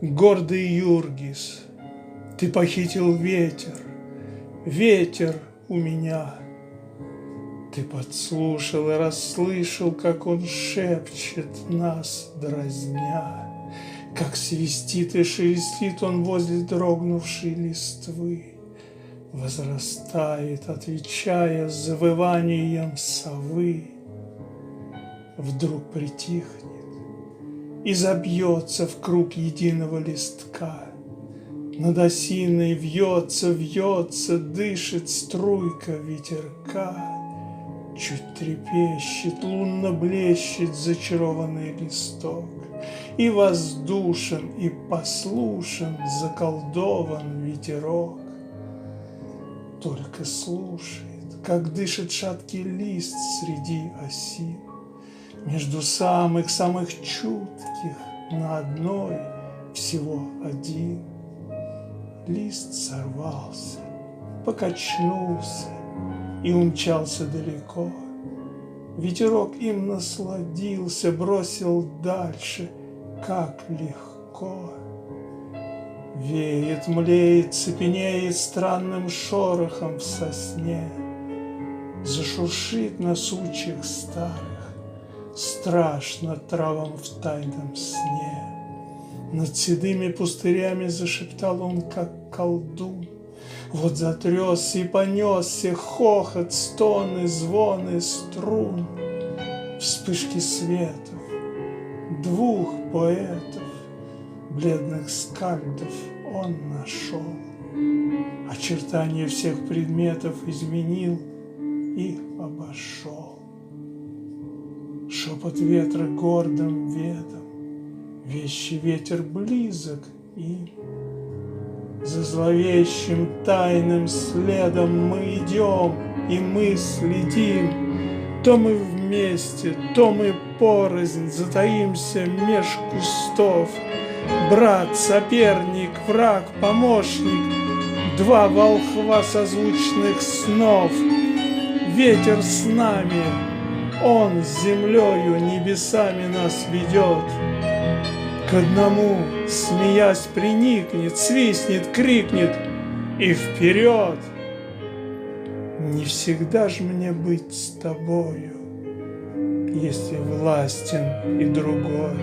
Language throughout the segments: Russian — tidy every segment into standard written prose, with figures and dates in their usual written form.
Гордый Юргис, ты похитил ветер, ветер у меня. Ты подслушал и расслышал, как он шепчет нас, дразня, как свистит и шелестит он возле дрогнувшей листвы, возрастает, отвечая завыванием совы. Вдруг притихнет и забьется в круг единого листка. Над осиной вьется, вьется, дышит струйка ветерка. Чуть трепещет, лунно блещет зачарованный листок, и воздушен, и послушен, заколдован ветерок. Только слушает, как дышит шаткий лист среди осин, между самых-самых чутких на одной всего один. Лист сорвался, покачнулся и умчался далеко. Ветерок им насладился, бросил дальше, как легко. Веет, млеет, цепенеет странным шорохом в сосне, зашуршит на сучьях старых, страшно травам в тайном сне. Над седыми пустырями зашептал он, как колдун. Вот затрясся и понесся хохот, стоны, звоны струн. Вспышки светов, двух поэтов, бледных скальдов он нашел. Очертания всех предметов изменил и обошел. Шепот ветра гордым ведом, вещий ветер близок им. За зловещим тайным следом мы идем, и мы следим. То мы вместе, то мы порознь, затаимся меж кустов. Брат, соперник, враг, помощник, два волхва созвучных снов. Ветер с нами, он с землею, небесами нас ведет. К одному, смеясь, приникнет, свистнет, крикнет и вперед. Не всегда ж мне быть с тобою, если властен и другой.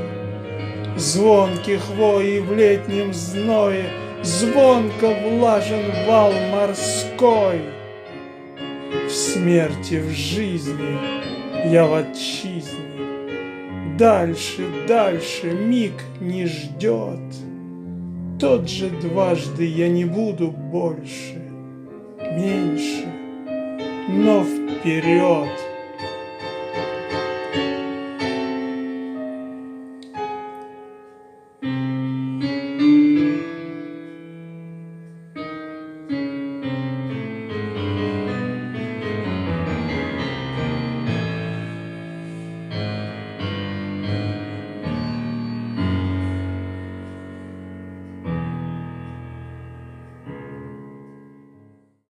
Звонкий хвои в летнем зное, звонко влажен вал морской. В смерти, в жизни, я в отчизне. Дальше, дальше миг не ждет. Тот же дважды я не буду больше, меньше, но вперед.